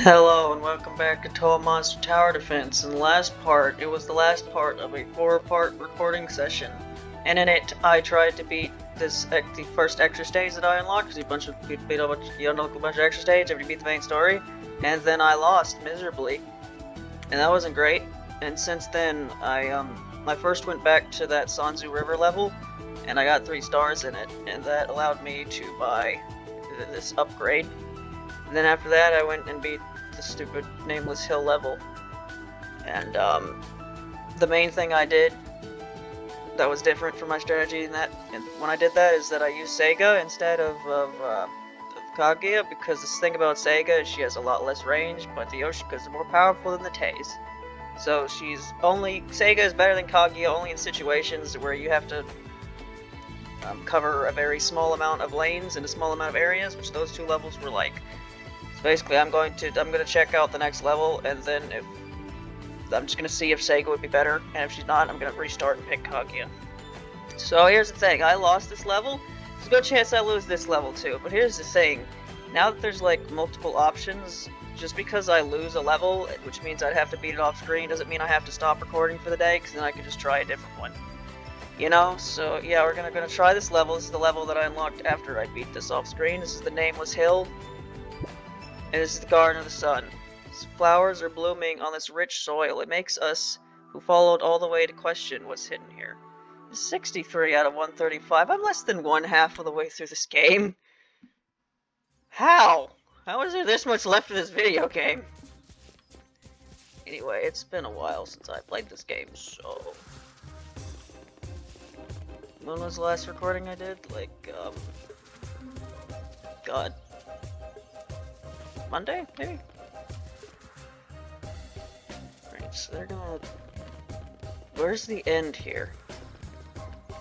Hello and welcome back to Touhou Monster Tower Defense. In the last part, it was the last part of a 4-part recording session, and in it, I tried to beat the first extra stage that I unlocked. You unlock a bunch of extra stage after you beat the main story, and then I lost miserably, and that wasn't great. And since then, I first went back to that Sanzu River level, and I got 3 stars in it, and that allowed me to buy this upgrade. And then after that, I went and beat the stupid nameless hill level. And the main thing I did that was different from my strategy when I did that is that I used Sega instead of Kaguya, because the thing about Sega is she has a lot less range, but the Yoshika's are more powerful than the Teis. So Sega is better than Kaguya only in situations where you have to cover a very small amount of lanes in a small amount of areas, which those 2 levels were like. Basically, I'm gonna check out the next level, and then I'm just gonna see if Sega would be better, and if she's not, I'm gonna restart and pick Kaguya. So here's the thing: I lost this level. There's a good chance I lose this level too. But here's the thing: now that there's like multiple options, just because I lose a level, which means I'd have to beat it off screen, doesn't mean I have to stop recording for the day, because then I can just try a different one. You know? So yeah, we're gonna try this level. This is the level that I unlocked after I beat this off screen. This is the Nameless Hill. And this is the Garden of the Sun. These flowers are blooming on this rich soil. It makes us, who followed all the way, to question what's hidden here. 63 out of 135. I'm less than 1/2 of the way through this game. How? How is there this much left of this video game? Anyway, it's been a while since I played this game, so... When was the last recording I did? God. Monday, maybe? Right, so they're gonna... Where's the end here?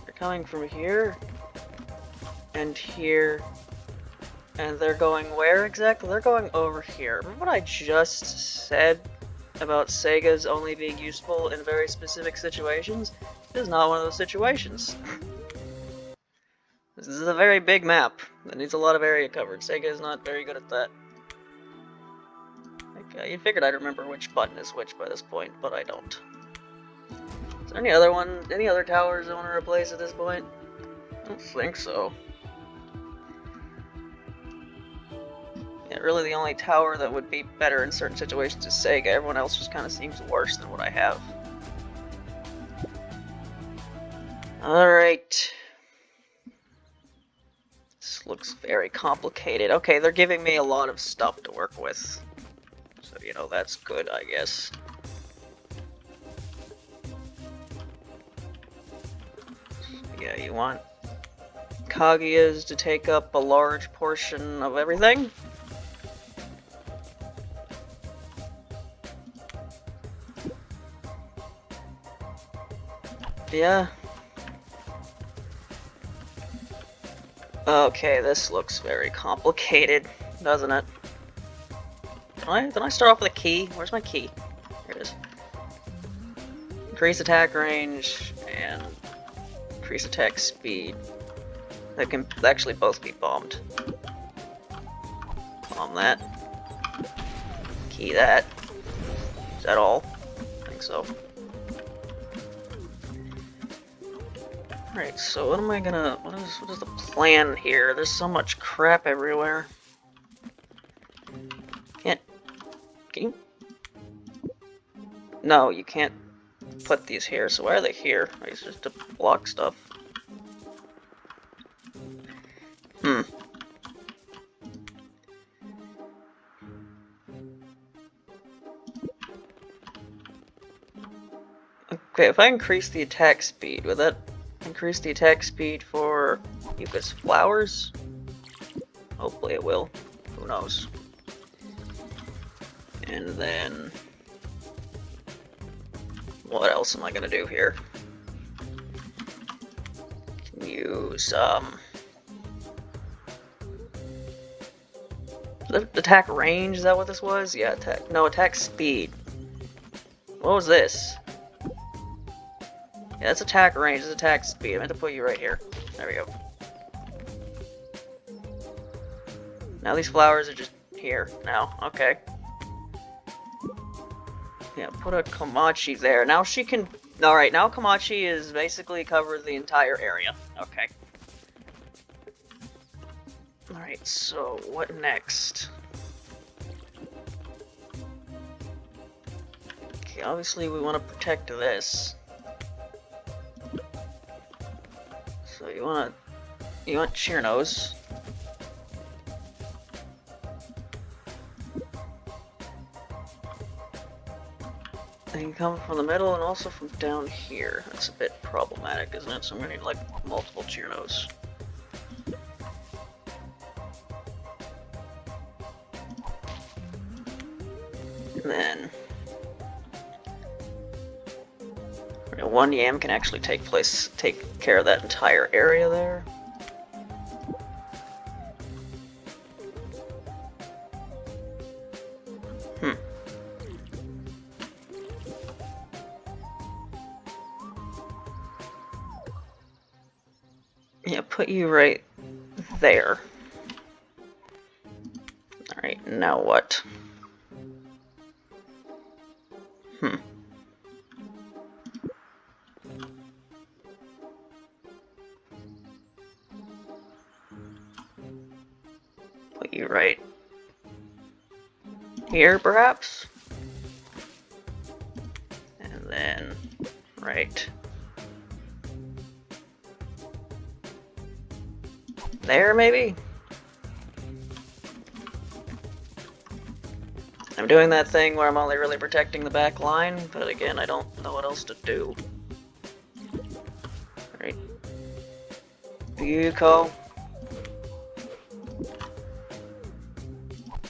They're coming from here, and here, and they're going where exactly? They're going over here. Remember what I just said about Sega's only being useful in very specific situations? This is not one of those situations. This is a very big map that needs a lot of area covered. Sega is not very good at that. You figured I'd remember which button is which by this point, but I don't. Is there any other towers I want to replace at this point? I don't think so. Yeah, really the only tower that would be better in certain situations is Sega. Everyone else just kind of seems worse than what I have. Alright. This looks very complicated. Okay, they're giving me a lot of stuff to work with. So, you know, that's good, I guess. Yeah, you want Kaguya's to take up a large portion of everything. Yeah. Okay, this looks very complicated, doesn't it? Did I start off with a key? Where's my key? Here it is. Increase attack range and increase attack speed. That can actually both be bombed. Bomb that. Key that. Is that all? I think so. Alright, so what am I gonna... What is the plan here? There's so much crap everywhere. Can you... No, you can't put these here, so why are they here? Are these just to block stuff? Okay, if I increase the attack speed, would that increase the attack speed for Yuka's flowers? Hopefully it will. Who knows? And then... What else am I gonna do here? Can use, attack range, is that what this was? Yeah, attack speed. What was this? Yeah, that's attack range, that's attack speed. I meant to put you right here. There we go. Now these flowers are just here now. Okay. Yeah, put a Komachi there. Now she can... Alright, now Komachi is basically covered the entire area. Okay. Alright, so what next? Okay, obviously we want to protect this. So you want Chirnos. They can come from the middle and also from down here. That's a bit problematic, isn't it? So I'm gonna need like multiple Chirnos. And then one Yam can actually take care of that entire area there. Yeah, put you right there. Alright, now what? Put you right here, perhaps? And then right there, maybe? I'm doing that thing where I'm only really protecting the back line, but again, I don't know what else to do. Alright. Yuyuko.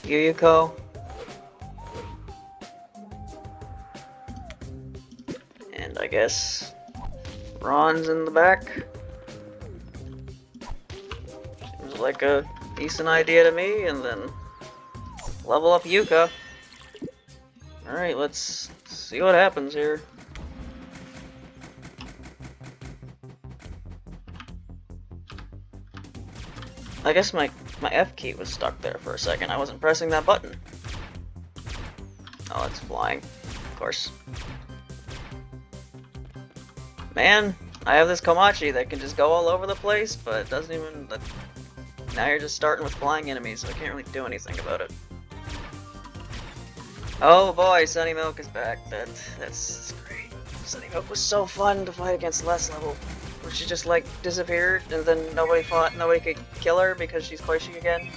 Yuyuko. And I guess Ron's in the back. Seems like a decent idea to me, and then level up Yuka. Alright, let's see what happens here. I guess my F key was stuck there for a second. I wasn't pressing that button. Oh, it's flying. Of course. Man, I have this Komachi that can just go all over the place, but it doesn't even... Now you're just starting with flying enemies, so I can't really do anything about it. Oh boy, Sunny Milk is back. That's great. Sunny Milk was so fun to fight against last level, where she just like disappeared and then nobody could kill her because she's squishy again.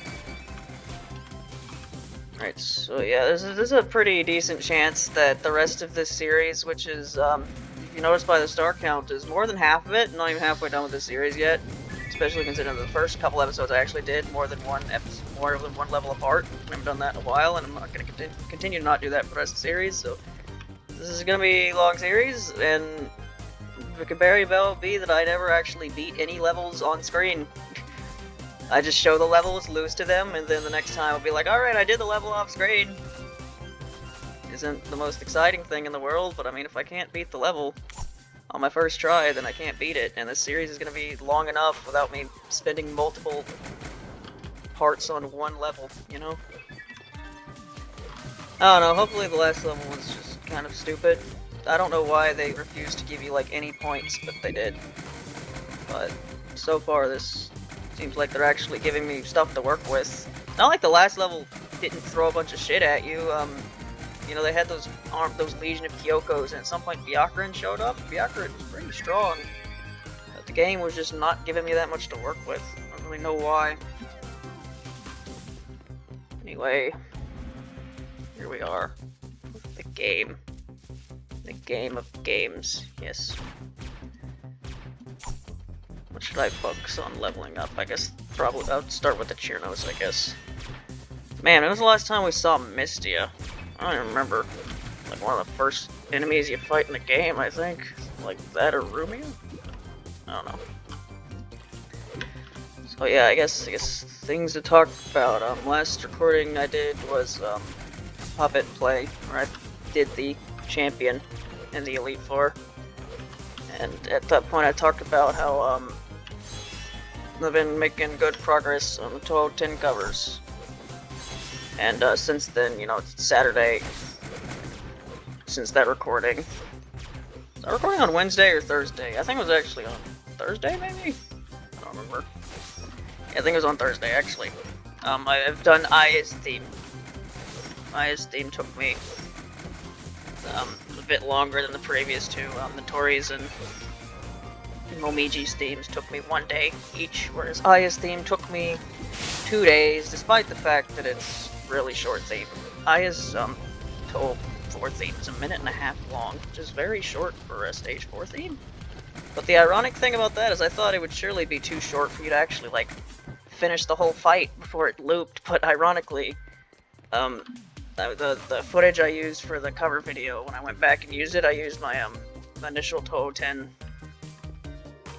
Alright, so yeah, there's a pretty decent chance that the rest of this series, which is, if you notice by the star count, is more than half of it. Not even halfway done with this series yet. Especially considering the first couple episodes I actually did more than one level apart. I haven't done that in a while, and I'm not going to continue to not do that for the rest of the series. So this is going to be a long series, and it could very well be that I never actually beat any levels on screen. I just show the levels, lose to them, and then the next time I'll be like, alright, I did the level off screen. Isn't the most exciting thing in the world, but I mean, if I can't beat the level on my first try, then I can't beat it, and this series is going to be long enough without me spending multiple parts on one level, you know? I don't know, hopefully the last level was just kind of stupid. I don't know why they refused to give you, like, any points, but they did. But so far, this seems like they're actually giving me stuff to work with. Not like the last level didn't throw a bunch of shit at you. You know, they had those Legion of Kyokos, and at some point Byakuran showed up. Byakuran was pretty strong. But the game was just not giving me that much to work with. I don't really know why. Anyway, here we are. The game. The game of games, yes. What should I focus on leveling up? I guess probably I'll start with the Chirnos, I guess. Man, when was the last time we saw Mystia? I don't even remember. Like one of the first enemies you fight in the game, I think. Like that or Rumia? I don't know. So yeah, I guess things to talk about. Last recording I did was Puppet Play, where I did the champion in the Elite Four. And at that point I talked about how I've been making good progress on the Touhou 10 covers. And since then, you know, it's Saturday, since that recording. Was that recording on Wednesday or Thursday? I think it was actually on Thursday, maybe? I don't remember. Yeah, I think it was on Thursday, actually. I've done Aya's theme. Aya's theme took me a bit longer than the previous two. The Tori's and Momiji's themes took me 1 day each, whereas Aya's theme took me 2 days, despite the fact that it's really short theme. Aya's total 4 theme is 1.5 minutes long, which is very short for a stage 4 theme. But the ironic thing about that is I thought it would surely be too short for you to actually, like, finish the whole fight before it looped, but ironically, the footage I used for the cover video, when I went back and used it, I used my initial Touhou 10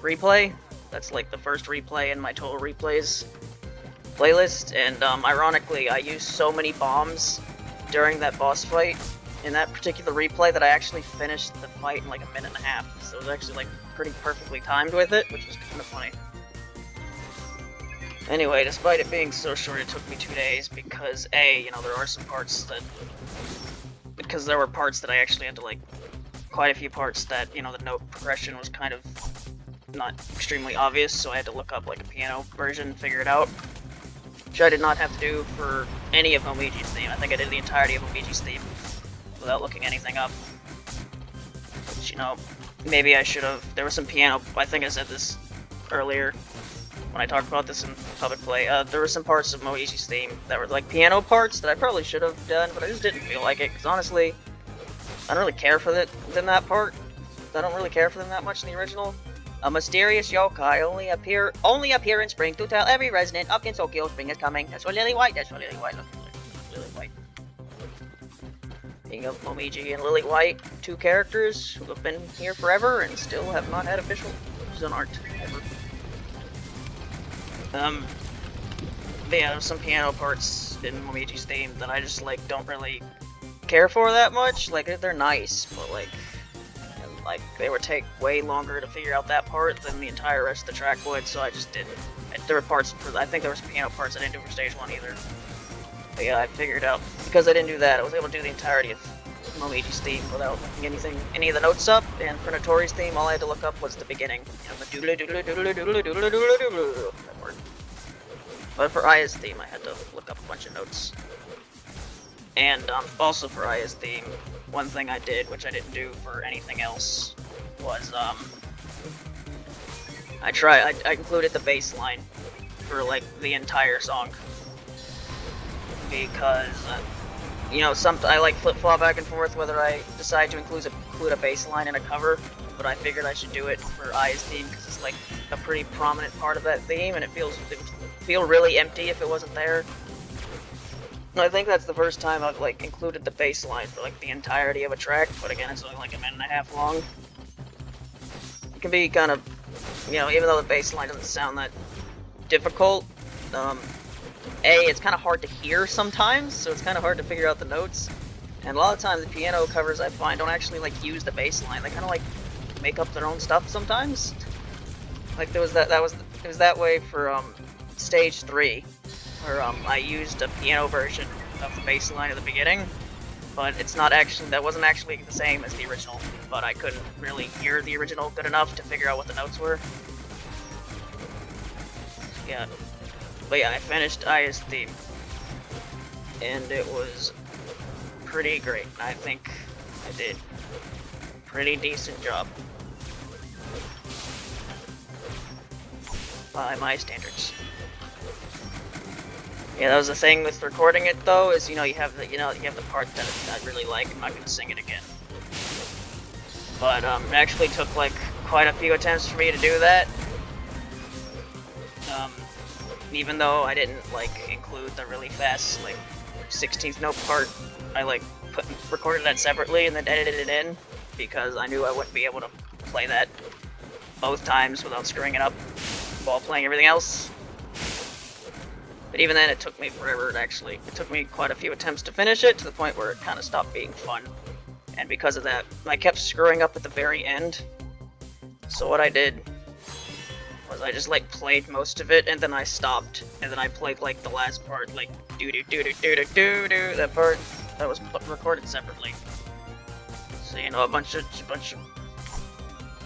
replay. That's like the first replay in my Touhou replays playlist, and ironically, I used so many bombs during that boss fight in that particular replay that I actually finished the fight in like 1.5 minutes, so it was actually like pretty perfectly timed with it, which was kind of funny. Anyway, despite it being so short, it took me 2 days because there are some parts that, because there were parts that I actually had to, like, quite a few parts that, the note progression was kind of not extremely obvious, so I had to look up, like, a piano version and figure it out, which I did not have to do for any of Momiji's theme. I think I did the entirety of Momiji's theme without looking anything up, which, maybe I should have. There was some piano, I think I said this earlier, when I talked about this in public play, there were some parts of Momiji's theme that were like piano parts that I probably should have done, but I just didn't feel like it, because honestly, I don't really care for that part. I don't really care for them that much in the original. A mysterious yokai only appear in spring to tell every resident of Tokyo spring is coming. That's what Lily White, look, Lily White. Being of Momiji and Lily White, 2 characters who have been here forever and still have not had official zone art ever. There's some piano parts in Momiji's theme that I just, like, don't really care for that much. Like, they're nice, but, like, they would take way longer to figure out that part than the entire rest of the track would, so I just didn't. There were parts, I think there were some piano parts I didn't do for stage 1 either. But yeah, I figured out, because I didn't do that, I was able to do the entirety of Momiji's theme without looking any of the notes up, and for Notori's theme, all I had to look up was the beginning. That part. But for Aya's theme, I had to look up a bunch of notes. And also for Aya's theme, one thing I did, which I didn't do for anything else, was I included the bass line for like the entire song, because I like flip-flop back and forth whether I decide to include a bass line in a cover, but I figured I should do it for Aya's theme because it's like a pretty prominent part of that theme, and it would feel really empty if it wasn't there. I think that's the first time I've like included the bass line for like the entirety of a track, but again, it's only like 1.5 minutes long. It can be kind of, even though the bass line doesn't sound that difficult, it's kind of hard to hear sometimes, so it's kind of hard to figure out the notes. And a lot of times the piano covers I find don't actually like use the bass line. They kind of like make up their own stuff sometimes. Like it was that way for stage 3. Where I used a piano version of the bass line at the beginning, but that wasn't actually the same as the original, but I couldn't really hear the original good enough to figure out what the notes were. Yeah. But yeah, I finished Aya's theme, and it was pretty great. I think I did a pretty decent job by my standards. Yeah, that was the thing with recording it though, is you have the part that I really like. I'm not gonna sing it again. But it actually took like quite a few attempts for me to do that. Even though I didn't like include the really fast like 16th note part, I like recorded that separately and then edited it in because I knew I wouldn't be able to play that both times without screwing it up while playing everything else. But even then, it took me forever. It took me quite a few attempts to finish it, to the point where it kind of stopped being fun. And because of that, I kept screwing up at the very end. So what I did was I just like played most of it, and then I stopped, and then I played like the last part, like doo doo doo doo doo doo doo doo, that part that was recorded separately. So you know, a bunch of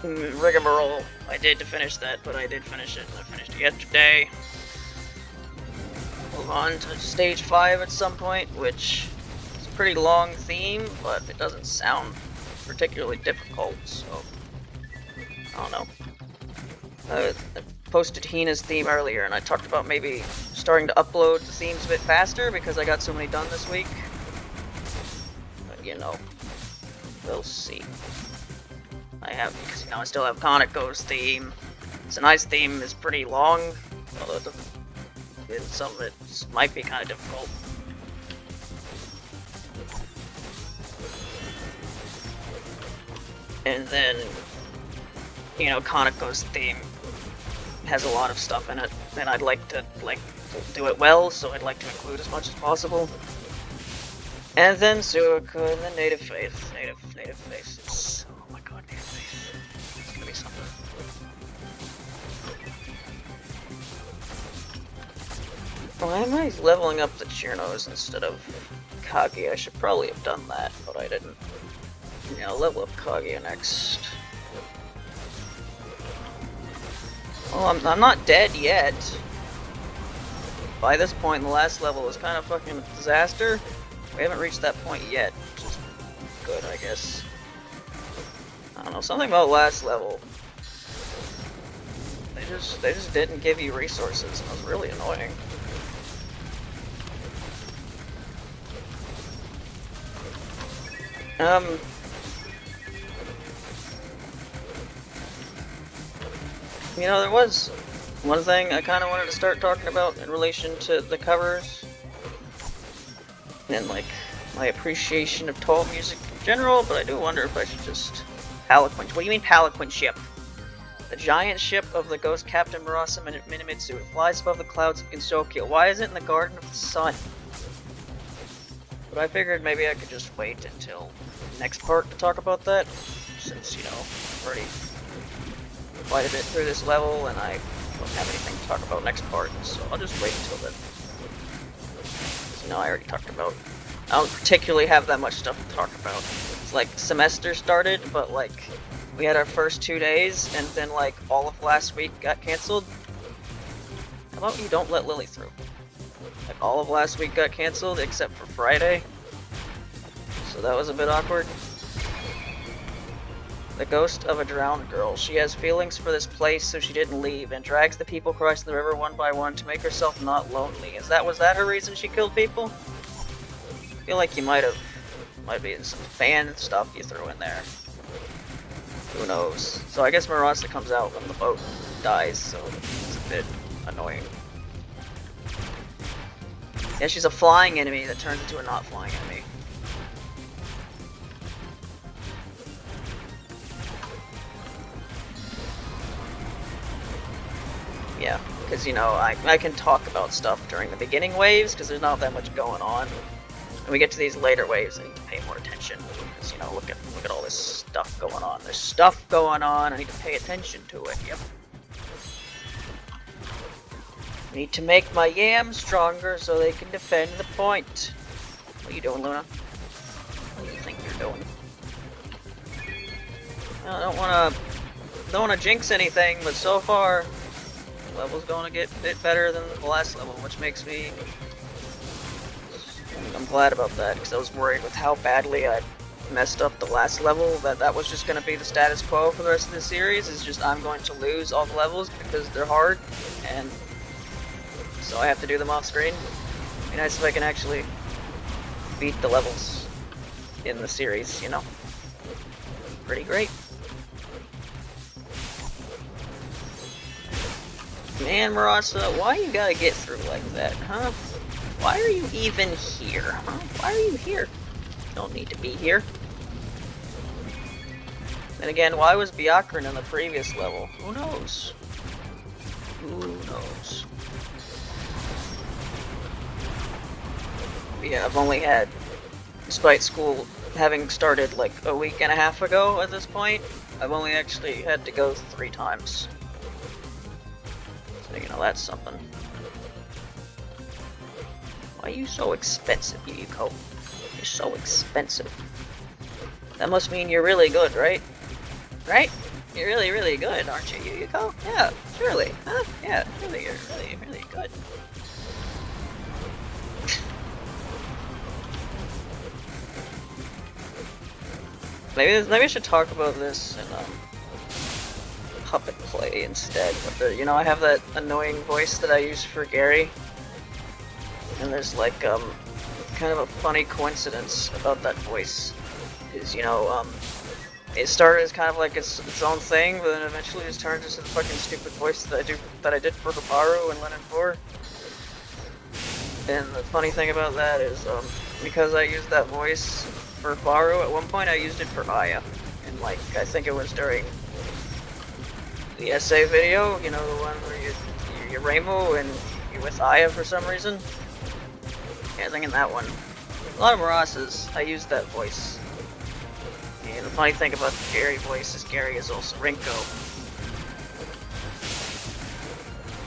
rigmarole I did to finish that, but I did finish it. I finished it yesterday. Move on to stage 5 at some point, which is a pretty long theme, but it doesn't sound particularly difficult, so I don't know. I posted Hina's theme earlier, and I talked about maybe starting to upload the themes a bit faster because I got so many done this week. But you know, we'll see. Because you know, I still have Conoco's theme. It's a nice theme. It's pretty long, although some of it might be kind of difficult. And then, you know, Conoco's theme has a lot of stuff in it, and I'd like to do it well, so I'd like to include as much as possible. And then Suica and the Native Faith. Native Faith. Oh my god, Native Faith. It's gonna be something. Why am I leveling up the Chirnos instead of Kage? I should probably have done that, but I didn't. Yeah, I'll level up Kage next. Well, I'm not dead yet. By this point, the last level was kind of fucking a disaster. We haven't reached that point yet, which is good, I guess. I don't know, something about last level. They just didn't give you resources, and it was really annoying. You know, there was one thing I kind of wanted to start talking about in relation to the covers. And, like, my appreciation of Touhou music in general, but I do wonder if I should just... Palaquin. What do you mean Palaquin ship? The giant ship of the ghost Captain Murasa Minimitsu. It flies above the clouds of Gensokyo. Why is it in the Garden of the Sun? But I figured maybe I could just wait until the next part to talk about that, since, you know, I've already quite a bit through this level, and I don't have anything to talk about next part, so I'll just wait until then. You know, I already talked about... I don't particularly have that much stuff to talk about. It's like, semester started, but like, we had our first 2 days, and then like, all of last week got cancelled. How about you don't let Lily through? Like, all of last week got cancelled, except for Friday. So that was a bit awkward. The ghost of a drowned girl. She has feelings for this place, so she didn't leave, and drags the people crossing the river one by one to make herself not lonely. Was that her reason she killed people? I feel like you might be some fan stuff you threw in there. Who knows? So I guess Murasa comes out when the boat dies, so it's a bit annoying. Yeah, she's a flying enemy that turns into a not flying enemy. Yeah, because, you know, I can talk about stuff during the beginning waves, because there's not that much going on. When we get to these later waves, I need to pay more attention, because, you know, look at all this stuff going on. There's stuff going on, I need to pay attention to it, yep. I need to make my yams stronger so they can defend the point. What are you doing, Luna? What do you think you're doing? I don't wanna jinx anything, but so far, the level's going to get a bit better than the last level, which makes me... I'm glad about that, because I was worried with how badly I messed up the last level, that was just going to be the status quo for the rest of the series, is just I'm going to lose all the levels because they're hard, and so I have to do them off screen. It'd be nice if I can actually beat the levels in the series, you know? Pretty great. Man, Murasa, why you gotta get through like that, huh? Why are you even here, huh? Why are you here? You don't need to be here. Then again, why was Byakuren in the previous level? Who knows? Who knows? But yeah, I've only had, despite school having started like a week and a half ago at this point, I've only actually had to go 3 times. So, you know, that's something. Why are you so expensive, Yuko? You're so expensive. That must mean you're really good, right? Right? You're really, really good, aren't you, Yuko? Yeah, surely. Huh? Yeah, really, you're really, really good. Maybe I should talk about this in Puppet Play instead. But you know, I have that annoying voice that I use for Gary, and there's like kind of a funny coincidence about that voice. Is it started as kind of like its own thing, but then eventually just turned into the fucking stupid voice that I did for Habaru and Lennon 4. And the funny thing about that is because I used that voice for Habaru, at one point I used it for Aya, and like I think it was during the essay video, you know, the one where you're Rainbow and you're with Aya for some reason. Yeah, I think in that one. A lot of Maras's, I used that voice. And the funny thing about the Gary voice is Gary is also Rinko.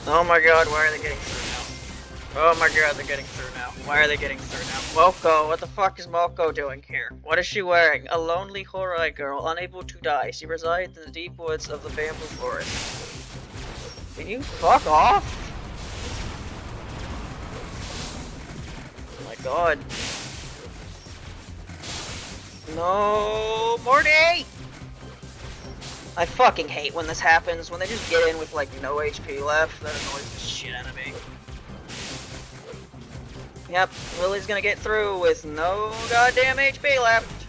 Oh my god, why are they getting through now? Oh my god, they're getting through now. Why are they getting through now? Moko, what the fuck is Moko doing here? What is she wearing? A lonely Horai girl, unable to die. She resides in the deep woods of the bamboo forest. Can you fuck off? Oh my god. No, Morty! I fucking hate when this happens, when they just get in with like no HP left. That annoys the shit out of me. Yep, Lily's gonna get through with no goddamn HP left.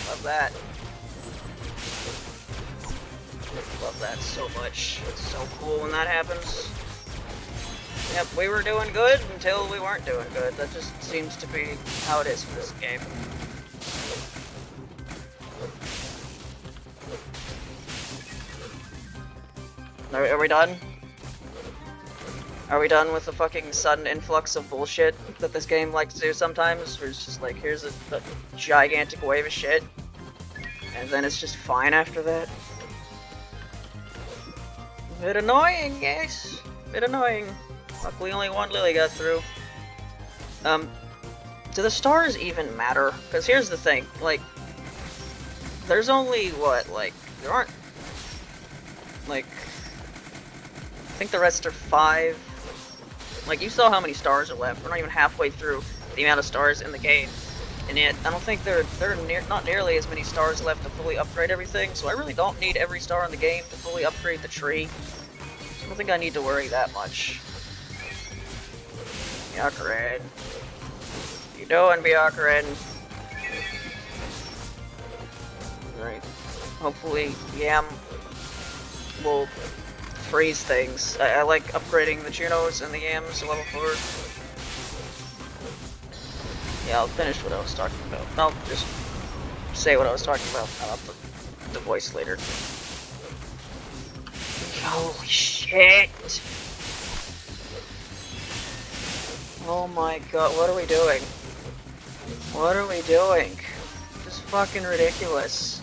Love that. Love that so much. It's so cool when that happens. Yep, we were doing good until we weren't doing good. That just seems to be how it is for this game. Are we done? Are we done with the fucking sudden influx of bullshit that this game likes to do sometimes? Where it's just like, here's a gigantic wave of shit, and then it's just fine after that? Bit annoying, yes. Bit annoying. Luckily only one Lily got through. Do the stars even matter? Because here's the thing, like, there's only, what, like, there aren't, like, I think the rest are 5. Like, you saw how many stars are left. We're not even halfway through the amount of stars in the game. And yet, I don't think there are not nearly as many stars left to fully upgrade everything, so I really don't need every star in the game to fully upgrade the tree. So I don't think I need to worry that much. Byakuren. You doing, Byakuren? Right. Hopefully, Yam will freeze things. I like upgrading the Junos and the Yams to level 4. Yeah, I'll finish what I was talking about. I'll just say what I was talking about. I'll put the voice later. Holy shit! Oh my god, what are we doing? What are we doing? This is fucking ridiculous.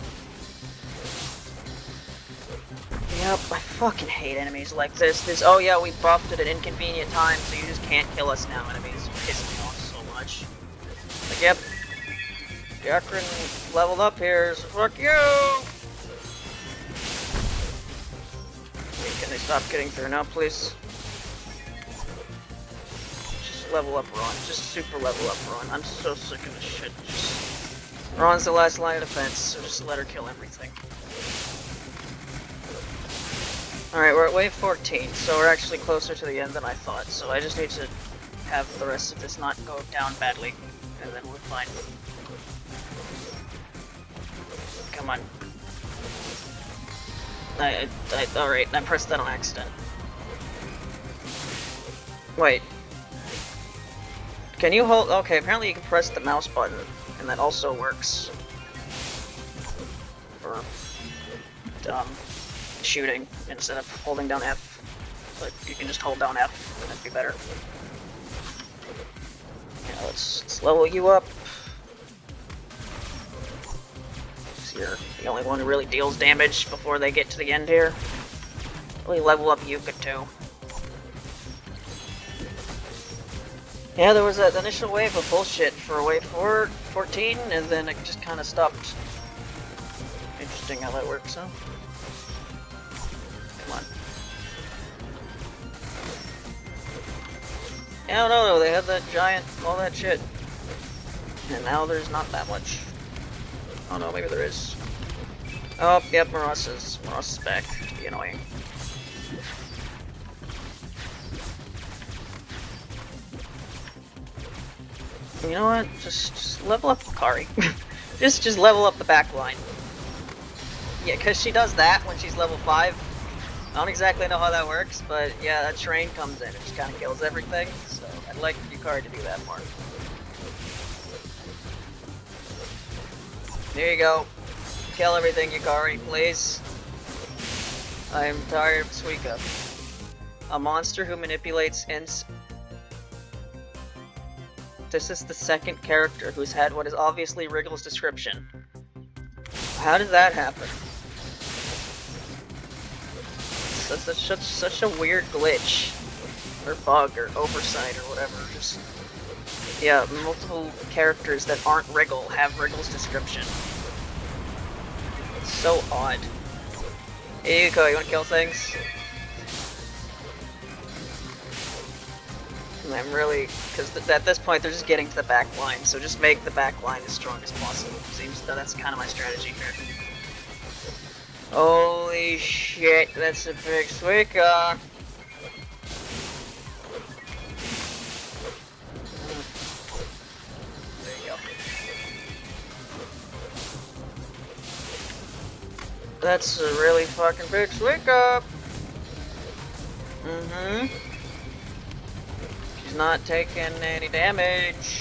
Yep, I fucking hate enemies like this. Oh yeah, we buffed at an inconvenient time, so you just can't kill us now, enemies. Piss me off so much. Like, yep. Byakuren leveled up here, so fuck you! Wait, can they stop getting through now, please? Just level up Ron. Just super level up Ron. I'm so sick of this shit. Ron's the last line of defense, so just let her kill everything. Alright, we're at wave 14, so we're actually closer to the end than I thought, so I just need to have the rest of this not go down badly, and then we're fine. Come on. Alright, I pressed that on accident. Wait. Can you hold? Okay, apparently you can press the mouse button, and that also works for shooting instead of holding down F. But you can just hold down F, and that'd be better. Yeah, let's level you up. So you're the only one who really deals damage before they get to the end here. Really level up Yuka too. Yeah, there was that initial wave of bullshit for wave 14, and then it just kind of stopped Interesting how that works, huh? Come on. Yeah, I don't know, they had that giant, all that shit. And now there's not that much. Oh no, maybe there is. Oh, yep, Maros is back. To be annoying. You know what? Just level up Kari. just level up the back line. Yeah, because she does that when she's level 5. I don't exactly know how that works, but yeah, that train comes in and just kind of kills everything. So I'd like Yukari to do that more. There you go. Kill everything, Yukari, please. I'm tired of Suika. A monster who manipulates ins. This is the second character who's had what is obviously Wriggle's description. How did that happen? Such a weird glitch. Or bug, or oversight, or whatever. Just, yeah, multiple characters that aren't Wriggle have Wriggle's description. It's so odd. Hey, Yuko, you wanna kill things? And I'm really, because at this point they're just getting to the back line, so just make the back line as strong as possible. Seems that that's kind of my strategy here. Holy shit, that's a big Suika! There you go. That's a really fucking big Suika! Mm-hmm. She's not taking any damage.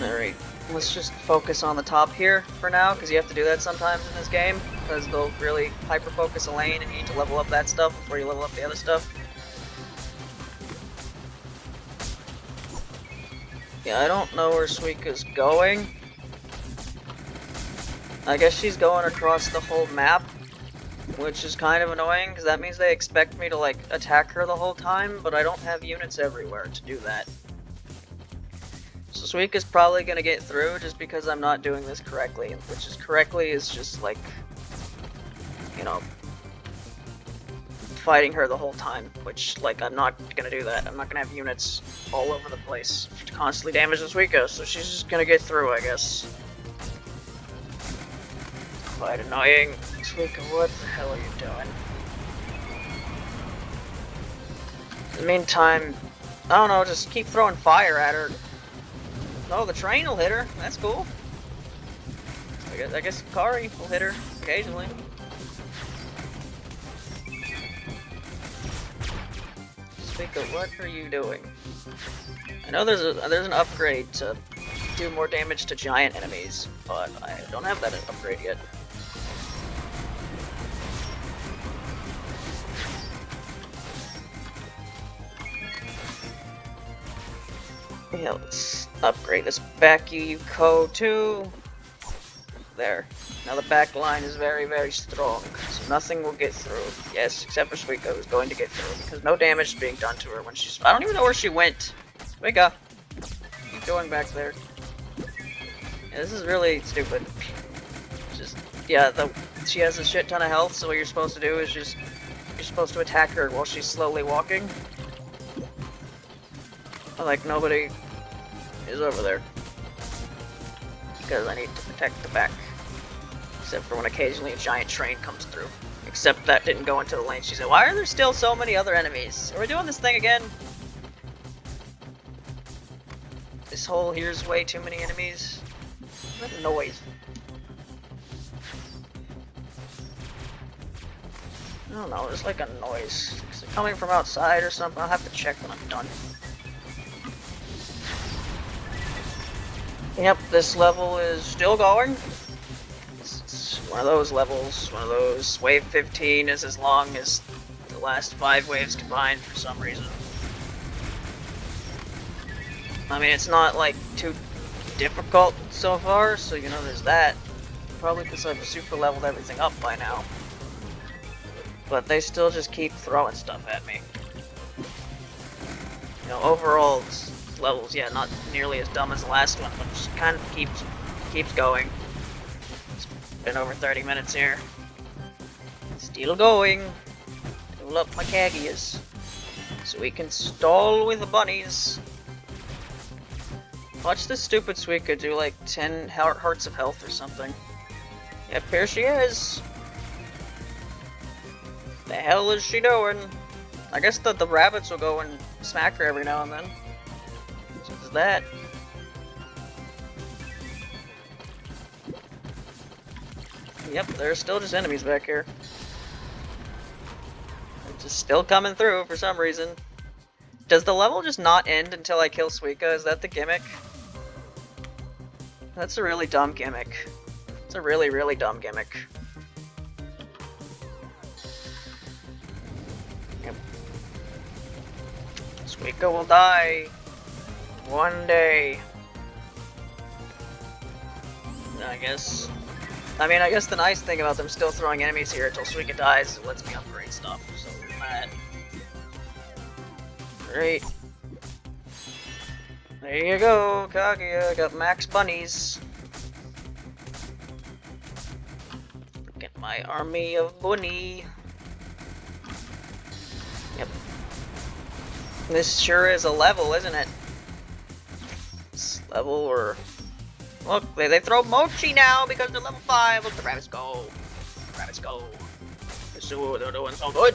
Alright, let's just focus on the top here for now, because you have to do that sometimes in this game, because they'll really hyper-focus a lane and you need to level up that stuff before you level up the other stuff. Yeah, I don't know where Suika's going. I guess she's going across the whole map, which is kind of annoying, because that means they expect me to, like, attack her the whole time, but I don't have units everywhere to do that. So Suika's probably gonna get through just because I'm not doing this correctly, which is correctly is just, like, you know, fighting her the whole time, which, like, I'm not gonna do that. I'm not gonna have units all over the place to constantly damage the Suika, so she's just gonna get through, I guess. Quite annoying. Suika, what the hell are you doing? In the meantime, I don't know, just keep throwing fire at her. Oh, the train will hit her. That's cool. I guess Kari will hit her occasionally. Suika, what are you doing? I know there's an upgrade to do more damage to giant enemies, but I don't have that upgrade yet. Yeah, let's upgrade this back Yuko too. There. Now the back line is very, very strong, so nothing will get through. Yes, except for Suika, who's going to get through, because no damage is being done to her when she's... I don't even know where she went. Suika! What are you doing back there? Yeah, this is really stupid. Just, yeah, she has a shit ton of health, so what you're supposed to do is just... You're supposed to attack her while she's slowly walking. Like, nobody is over there. Because I need to protect the back. Except for when occasionally a giant train comes through. Except that didn't go into the lane. She said, why are there still so many other enemies? Are we doing this thing again? This hole here's way too many enemies. What noise? I don't know, there's like a noise. Is it coming from outside or something? I'll have to check when I'm done. Yep, this level is still going. It's one of those levels, one of those. Wave 15 is as long as the last 5 waves combined for some reason. I mean, it's not like too difficult so far, so you know there's that. Probably because I've super leveled everything up by now. But they still just keep throwing stuff at me. You know, overall, levels, yeah, not nearly as dumb as the last one, but just kind of keeps Keeps going. It's been over 30 minutes here. Still going. Fill up my Kaguya's. So we can stall with the bunnies. Watch this stupid Suika do like 10 hearts of health or something. Yep, here she is. The hell is she doing? I guess the rabbits will go and smack her every now and then. So there's that. Yep, there's still just enemies back here. They're just still coming through for some reason. Does the level just not end until I kill Suika? Is that the gimmick? That's a really dumb gimmick. It's a really, really dumb gimmick. Yep. Suika will die one day. I guess. I mean, I guess the nice thing about them still throwing enemies here until Suika dies is it lets me upgrade stuff. So that. Great. There you go, Kaguya. Got max bunnies. Get my army of bunny. Yep. This sure is a level, isn't it? This level or... Look, they throw mochi now because they're level 5. Look, the rabbits go. The rabbits go. They're doing so good.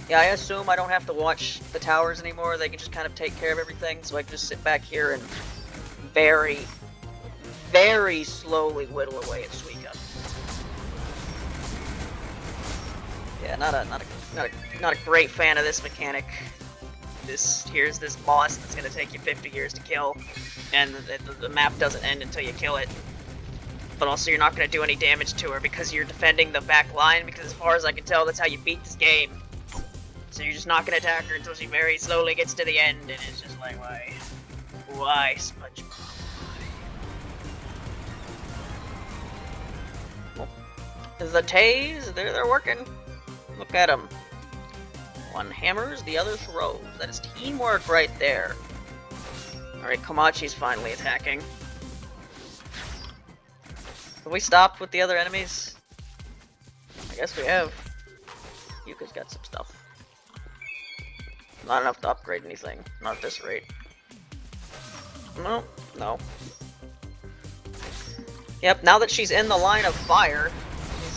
Yeah, I assume I don't have to watch the towers anymore. They can just kind of take care of everything, so I can just sit back here and very, very slowly whittle away at Suika. Yeah, not a great fan of this mechanic. Here's this boss that's gonna take you 50 years to kill, and the map doesn't end until you kill it. But also, you're not gonna do any damage to her because you're defending the back line. Because as far as I can tell, that's how you beat this game. So you're just not gonna attack her until she very slowly gets to the end, and it's just like, why? Why, SpongeBob? Why? The Tays, they're working. Look at them. One hammers, the other throws. That is teamwork right there. Alright, Komachi's finally attacking. Have we stopped with the other enemies? I guess we have. Yuka's got some stuff. Not enough to upgrade anything. Not at this rate. No. No. Yep, now that she's in the line of fire,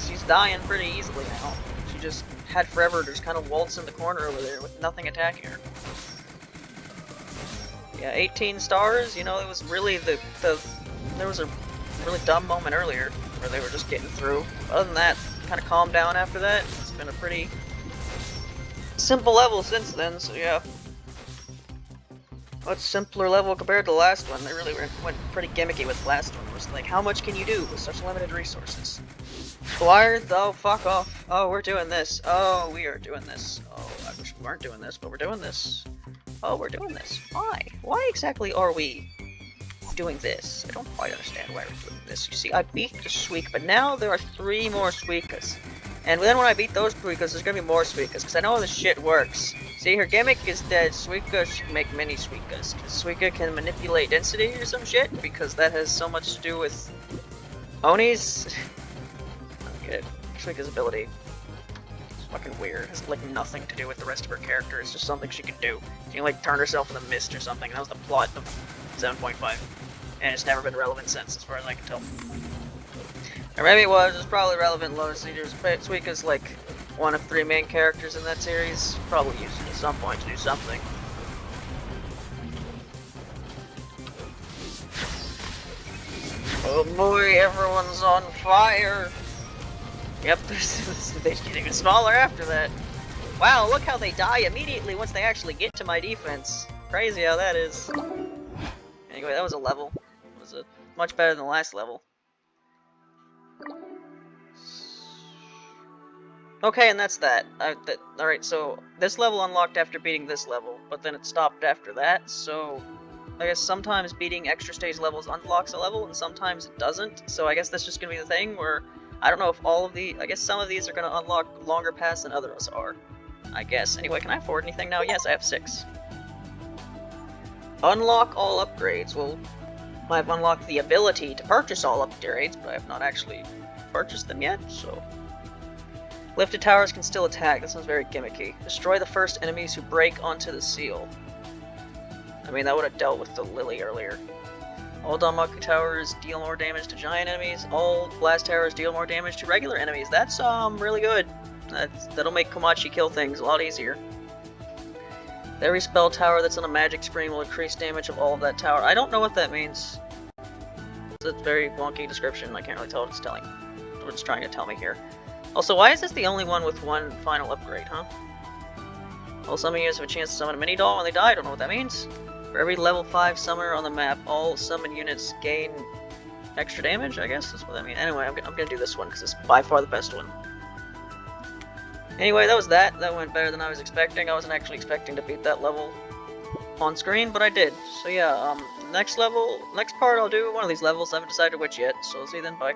she's dying pretty easily now. She just had forever to just kind of waltz in the corner over there with nothing attacking her. Yeah, 18 stars, you know, it was really there was a really dumb moment earlier where they were just getting through. Other than that, kind of calmed down after that. It's been a pretty simple level since then, so yeah. Much simpler level compared to the last one. They really went pretty gimmicky with the last one. It was like, how much can you do with such limited resources? Wired? Oh, fuck off. Oh, we're doing this. Oh, we are doing this. Oh, I wish we weren't doing this, but we're doing this. Oh, we're doing this. Why? Why exactly are we doing this? I don't quite understand why we're doing this. You see, I beat the Suika, but now there are 3 more Suikas. And then when I beat those Suikas, there's gonna be more Suikas, because I know how this shit works. See, her gimmick is that Suika should make many Suikas, because Suika can manipulate density or some shit, because that has so much to do with Onis. Okay, Suika's ability is fucking weird. It has like nothing to do with the rest of her character, it's just something she can do. She can like turn herself in the mist or something, that was the plot of 7.5. And it's never been relevant since, as far as I can tell. Or maybe it's probably relevant in Lotus Seekers. Suika's like one of 3 main characters in that series. Probably used it at some point to do something. Oh boy, everyone's on fire! Yep, they get even smaller after that. Wow, look how they die immediately once they actually get to my defense. Crazy how that is. Anyway, that was a level. It was much better than the last level. Okay, and that's that. Alright, so this level unlocked after beating this level, but then it stopped after that, so I guess sometimes beating extra stage levels unlocks a level, and sometimes it doesn't, so I guess that's just gonna be the thing where, I don't know if I guess some of these are gonna unlock longer paths than others are. I guess. Anyway, can I afford anything now? Yes, I have 6. Unlock all upgrades. Well, I've unlocked the ability to purchase all upgrades, but I have not actually purchased them yet, so... Lifted towers can still attack. This one's very gimmicky. Destroy the first enemies who break onto the seal. I mean, that would have dealt with the Lily earlier. All Danmaku towers deal more damage to giant enemies. All blast towers deal more damage to regular enemies. That's really good. That'll make Komachi kill things a lot easier. Every spell tower that's on a magic screen will increase damage of all of that tower. I don't know what that means. It's a very wonky description. I can't really tell what it's trying to tell me here. Also, why is this the only one with one final upgrade, huh? All summon units have a chance to summon a mini doll when they die. I don't know what that means. For every level 5 summoner on the map, all summon units gain extra damage, I guess? That's what that means. Anyway, I'm gonna do this one, because it's by far the best one. Anyway, that was that. That went better than I was expecting. I wasn't actually expecting to beat that level on screen, but I did. So yeah, next part I'll do one of these levels. I haven't decided which yet, so I'll see you then, bye.